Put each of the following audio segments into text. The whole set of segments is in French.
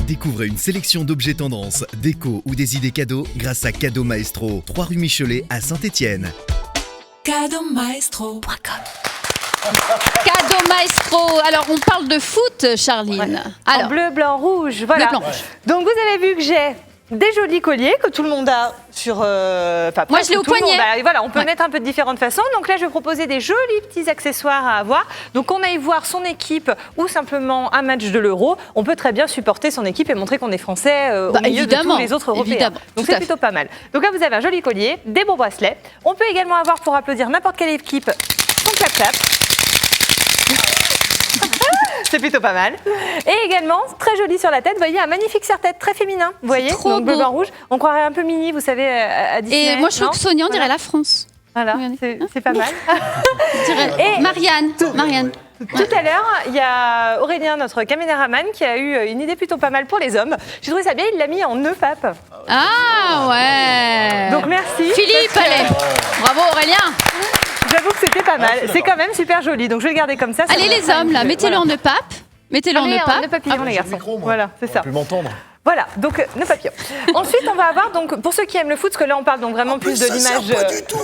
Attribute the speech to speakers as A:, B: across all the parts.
A: Découvrez une sélection d'objets tendance, déco ou des idées cadeaux grâce à Cadeau Maestro, 3 rue Michelet à Saint-Étienne.
B: Cadeaumaestro.com Cadeau Maestro. Alors, on parle de foot, Charline.
C: Ouais.
B: Alors,
C: en bleu, blanc, rouge, voilà.
B: bleu, blanc, rouge.
C: Donc, vous avez vu que j'ai des jolis colliers que tout le monde a sur...
B: Moi, je l'ai au poignet.
C: Et voilà, on peut mettre un peu de différentes façons. Donc là, je vais proposer des jolis petits accessoires à avoir. Donc, on aille voir son équipe ou simplement un match de l'Euro. On peut très bien supporter son équipe et montrer qu'on est français au milieu de tous les autres Européens.
B: Évidemment,
C: donc, c'est plutôt pas mal. Donc là, vous avez un joli collier, des beaux bracelets. On peut également avoir, pour applaudir n'importe quelle équipe, son clap-clap. C'est plutôt pas mal. Et également, très joli sur la tête, vous voyez, un magnifique serre-tête très féminin. Vous voyez,
B: trop
C: donc bleu,
B: beau.
C: blanc, rouge. On croirait un peu mini, vous savez, à Disney.
B: Et moi, je trouve
C: non
B: que Sonia, on dirait la France.
C: Voilà, c'est pas mal.
B: Et Marianne.
C: Tout à l'heure, il y a Aurélien, notre caméraman, qui a eu une idée plutôt pas mal pour les hommes. J'ai trouvé ça bien, il l'a mis en nœud pape.
B: Ah ouais.
C: Donc merci.
B: Philippe, allez. Bravo Aurélien.
C: J'avoue que c'était pas mal. C'est quand même super joli, donc je vais le garder comme ça.
B: Allez les hommes, là, mettez-le en nœud pape. Mettez-le en
C: Allez,
B: nœud pape.
C: nœud papillon, les garçons. Voilà, c'est ça.
D: On peut plus m'entendre.
C: Voilà, donc nœud papillon. Ensuite, on va avoir, donc, pour ceux qui aiment le foot, parce que là, on parle donc vraiment plus de l'image.
D: Pas du tout.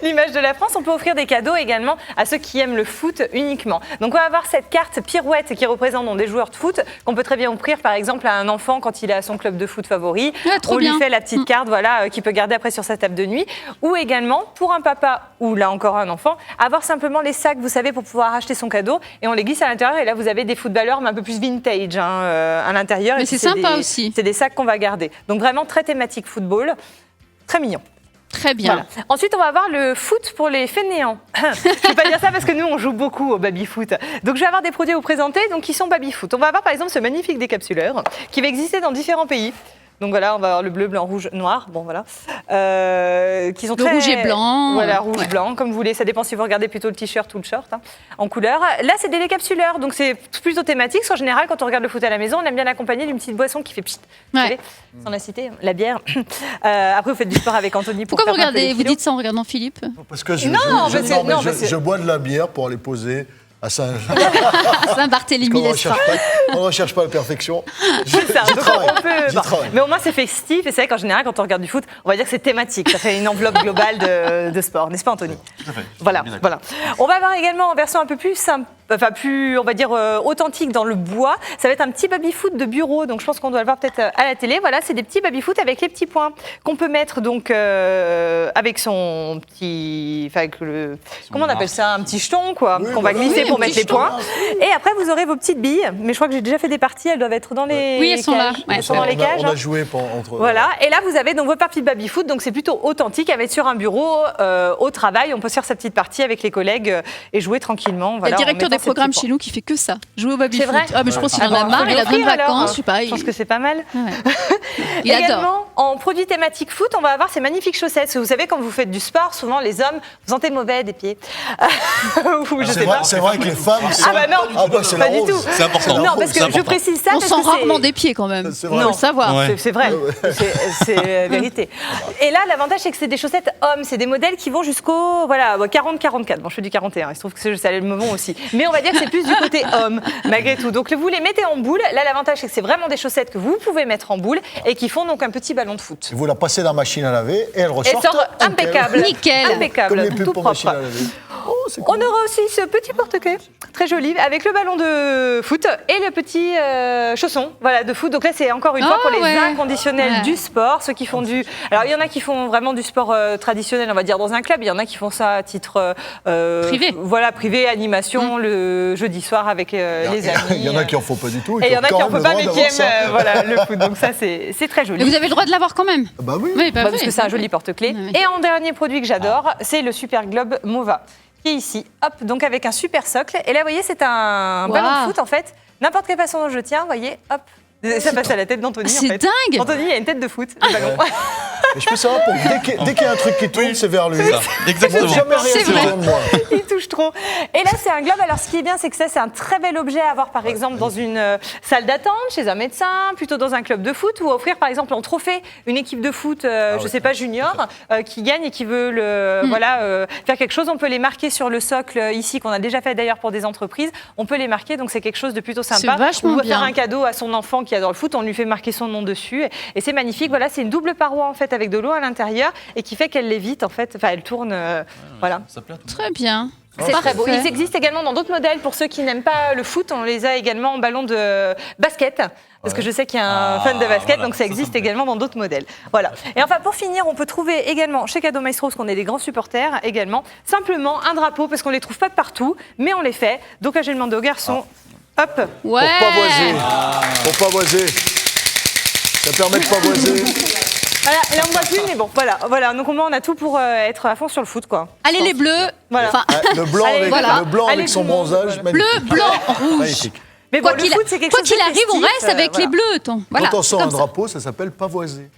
C: L'image de la France, on peut offrir des cadeaux également à ceux qui aiment le foot uniquement. Donc on va avoir cette carte pirouette qui représente donc, des joueurs de foot qu'on peut très bien offrir par exemple à un enfant quand il est à son club de foot favori.
B: Ah, trop
C: on
B: bien.
C: lui fait la petite carte voilà, qu'il peut garder après sur sa table de nuit. Ou également pour un papa ou là encore un enfant, avoir simplement les sacs, vous savez, pour pouvoir acheter son cadeau et on les glisse à l'intérieur et là vous avez des footballeurs mais un peu plus vintage à l'intérieur.
B: Mais
C: Et
B: c'est
C: puis,
B: sympa aussi.
C: C'est des sacs qu'on va garder. Donc vraiment très thématique football, très mignon.
B: Très bien.
C: Voilà. Ensuite, on va avoir le foot pour les fainéants. Je ne vais pas dire ça parce que nous, on joue beaucoup au baby-foot. Donc, je vais avoir des produits à vous présenter donc, qui sont baby-foot. On va avoir par exemple ce magnifique décapsuleur qui va exister dans différents pays. Donc voilà, on va avoir le bleu, blanc, rouge, noir. Bon voilà. Qui sont
B: Le rouge et blanc.
C: Voilà, rouge, blanc, comme vous voulez. Ça dépend si vous regardez plutôt le t-shirt ou le short en couleur. Là, c'est des décapsuleurs. Donc c'est plutôt thématique. En général, quand on regarde le foot à la maison, on aime bien l'accompagner d'une petite boisson qui fait pchit. Vous savez, sans la citer, la bière. Après, vous faites du sport avec Anthony.
B: Pourquoi vous
C: perdre un peu les
B: regardez, vous
C: kilos.
B: dites ça en regardant Philippe?
D: Parce que je bois de la bière pour aller poser à Saint-Jean.
B: Saint-Barthélemy l'Estran.
D: On ne recherche pas la perfection.
C: C'est ça.
D: J'y
C: Donc,
D: travaille.
C: on peut-
D: J'y travaille.
C: Mais au moins, c'est festif. Et c'est vrai qu'en général, quand on regarde du foot, on va dire que c'est thématique. Ça fait une enveloppe globale de sport. N'est-ce pas, Anthony?
D: Tout à fait.
C: Voilà. On va avoir également en version un peu plus simple. Enfin, plus, on va dire, authentique dans le bois. Ça va être un petit baby-foot de bureau. Donc, je pense qu'on doit le voir peut-être à la télé. Voilà, c'est des petits baby-foot avec les petits points qu'on peut mettre donc avec son petit. Enfin, avec le. Comment on appelle ça? Un petit jeton, quoi.
D: Oui,
C: qu'on va
D: voilà.
C: glisser
B: Oui,
C: pour
B: un
C: mettre
B: petit
C: les points. Et après, vous aurez vos petites billes. Mais je crois que j'ai déjà fait des parties. Elles doivent être dans les.
B: Oui, elles sont là.
C: cages.
B: Ouais.
C: Elles sont dans les cages.
D: On a joué entre.
C: Voilà, et là vous avez donc vos parties de baby-foot, donc c'est plutôt authentique, à mettre sur un bureau, au travail, on peut se faire sa petite partie avec les collègues et jouer tranquillement.
B: Il y a
C: Voilà,
B: le directeur
C: en
B: des
C: mettant ses
B: programmes
C: petits
B: chez nous qui fait que ça, jouer au baby-foot.
C: C'est vrai
B: Ah, mais je pense qu'il en
C: points.
B: a marre, il a besoin de
C: Offrir, alors.
B: vacances, je sais pas.
C: Je pense que c'est pas mal.
B: Il adore.
C: Également, en produits thématiques foot, on va avoir ces magnifiques chaussettes. Vous savez, quand vous faites du sport, souvent les hommes, vous sentez mauvais des pieds. Ou je sais pas.
D: C'est vrai que les femmes.
C: Ah bah non,
D: c'est
C: pas
D: la
C: du
D: rose.
C: tout.
E: C'est important.
C: Non, parce
E: C'est
C: que je
E: important.
C: précise ça.
B: On
C: parce
B: sent
C: que c'est-
B: rarement des pieds quand même.
D: C'est
B: Faut
D: vrai.
B: le savoir.
E: Ouais.
C: C'est vrai, c'est la vérité. Et là, l'avantage, c'est que c'est des chaussettes hommes. C'est des modèles qui vont jusqu'au 40-44. Bon, je fais du 41. Il se trouve que ça me vont aussi. Mais on va dire que c'est plus du côté homme, malgré tout. Donc, vous les mettez en boule. Là, l'avantage, c'est que c'est vraiment des chaussettes que vous pouvez mettre en boule et qui font donc un petit ballon de foot.
D: Vous la passez dans la machine à laver et elle
C: Elle
D: ressort.
C: sort impeccable.
B: Nickel.
D: Comme
C: Impeccable.
D: les pubs
C: Tout
D: pour
C: propre.
D: machine à laver. Oh, c'est
C: On
D: cool.
C: aura aussi ce petit porte-clés, très joli, avec le ballon de foot et le petit chausson de foot. Donc là, c'est encore une fois pour les
B: ouais.
C: inconditionnels
B: Ouais.
C: du sport, ceux qui font du... Alors, il y en a qui font vraiment du sport traditionnel, on va dire, dans un club. Il y en a qui font ça à titre...
B: Privé.
C: Voilà, privé, animation, le jeudi soir avec les amis.
D: Il y en a qui en font pas du tout.
C: Et il y en a qui en font pas, mais qui
D: ça.
C: aiment le foot. Donc ça, c'est très joli.
B: Mais vous avez le droit de l'avoir quand même.
D: Bah oui.
B: Oui, bah
C: Parce
B: oui.
C: que c'est un joli porte-clés.
B: Ouais, ouais.
C: Et en dernier produit que j'adore, c'est le Super Globe Mova, qui est ici. Hop, donc avec un super socle. Et là, vous voyez, c'est un
B: Wow.
C: ballon de foot, en fait. N'importe quelle façon dont je tiens, vous voyez, hop, Ça passe à la tête d'Anthony, en
B: C'est
C: fait.
B: dingue.
C: Anthony, il a une tête de foot, le ballon.
D: Mais je peux savoir, dès qu'il y a un truc qui tourne, c'est vers lui.
E: Exactement.
D: Jamais rien
B: C'est
D: qui
B: vrai.
D: tourne, moi.
C: Il touche trop. Et là, c'est un globe. Alors, ce qui est bien, c'est que ça, c'est un très bel objet à avoir, par exemple, dans une salle d'attente, chez un médecin, plutôt dans un club de foot, ou offrir, par exemple, en trophée, une équipe de foot, je sais pas, junior, qui gagne et qui veut faire quelque chose. On peut les marquer sur le socle ici, qu'on a déjà fait d'ailleurs pour des entreprises. On peut les marquer, donc c'est quelque chose de plutôt sympa.
B: C'est vachement
C: On va
B: bien.
C: faire un cadeau à son enfant qui adore le foot, on lui fait marquer son nom dessus. Et c'est magnifique. Voilà, c'est une double paroi, en fait, avec de l'eau à l'intérieur et qui fait qu'elle lévite, en fait. Enfin, elle tourne. Voilà.
E: Ça plaît à tout le monde.
B: Très bien.
C: C'est très beau.
B: Parfait.
C: Ils existent également dans d'autres modèles pour ceux qui n'aiment pas le foot. On les a également en ballon de basket. Parce que je sais qu'il y a un fan de basket,
E: voilà,
C: donc ça existe également dans d'autres modèles. Voilà. Et enfin, pour finir, on peut trouver également chez Cadeau Maestro, parce qu'on est des grands supporters également, simplement un drapeau, parce qu'on les trouve pas de partout, mais on les fait. Donc là, j'ai demandé aux garçons, hop,
B: Ouais.
D: Pour pavoiser. Pour pavoiser. Ça permet de pavoiser.
C: voilà, là on voit plus, mais bon, voilà. Donc au moins on a tout pour être à fond sur le foot, quoi.
B: Allez les bleus.
C: Voilà.
B: Enfin,
D: Le blanc
C: Allez,
D: avec,
B: voilà.
D: le blanc
C: Allez,
D: avec son
C: tout le monde,
D: bronzage,
C: voilà.
B: bleu,
D: magnifique.
B: blanc, rouge.
D: Magnifique.
C: Mais bon,
B: Quoi
C: le
B: qu'il
C: foot, c'est quelque
B: quoi
C: chose
B: qu'il
C: de
B: arrive, on
C: festif,
B: reste avec
C: voilà.
B: les bleus. Voilà,
D: Quand on sort un
B: comme ça.
D: drapeau, ça s'appelle pavoiser.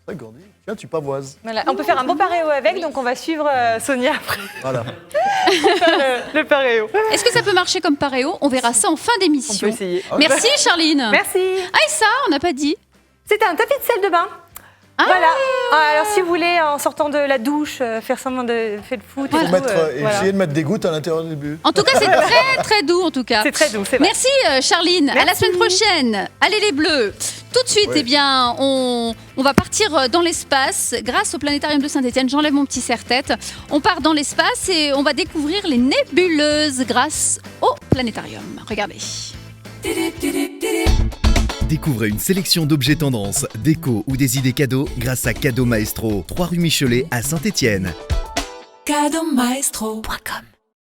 D: C'est vrai qu'on dit, tiens, tu pavoises.
C: Voilà. On peut faire un beau paréo avec, donc on va suivre Sonia après
D: Voilà.
C: pour faire le paréo.
B: Est-ce que ça peut marcher comme paréo? On verra ça en fin
C: On peut
B: d'émission.
C: essayer.
B: Merci Charline.
C: Merci.
B: Ah et ça, on n'a pas dit.
C: C'était un tapis de salle de bain.
B: Ah.
C: Voilà. Alors si vous voulez, en sortant de la douche, faire semblant de faire le foot, et
D: Faut
C: tout,
D: mettre,
C: voilà.
D: essayer de mettre des gouttes à l'intérieur du but.
B: En tout cas, c'est très très doux en tout cas.
C: C'est très doux, c'est vrai.
B: Merci Charline. À la
C: Merci.
B: semaine prochaine. Allez les bleus. Tout de suite,
D: Oui.
B: eh bien, on va partir dans l'espace grâce au planétarium de Saint-Étienne. J'enlève mon petit serre-tête. On part dans l'espace et on va découvrir les nébuleuses grâce au planétarium. Regardez.
A: Découvrez une sélection d'objets tendances, déco ou des idées cadeaux grâce à Cadeau Maestro, 3 rue Michelet à Saint-Étienne.
F: Cadeaumaestro.com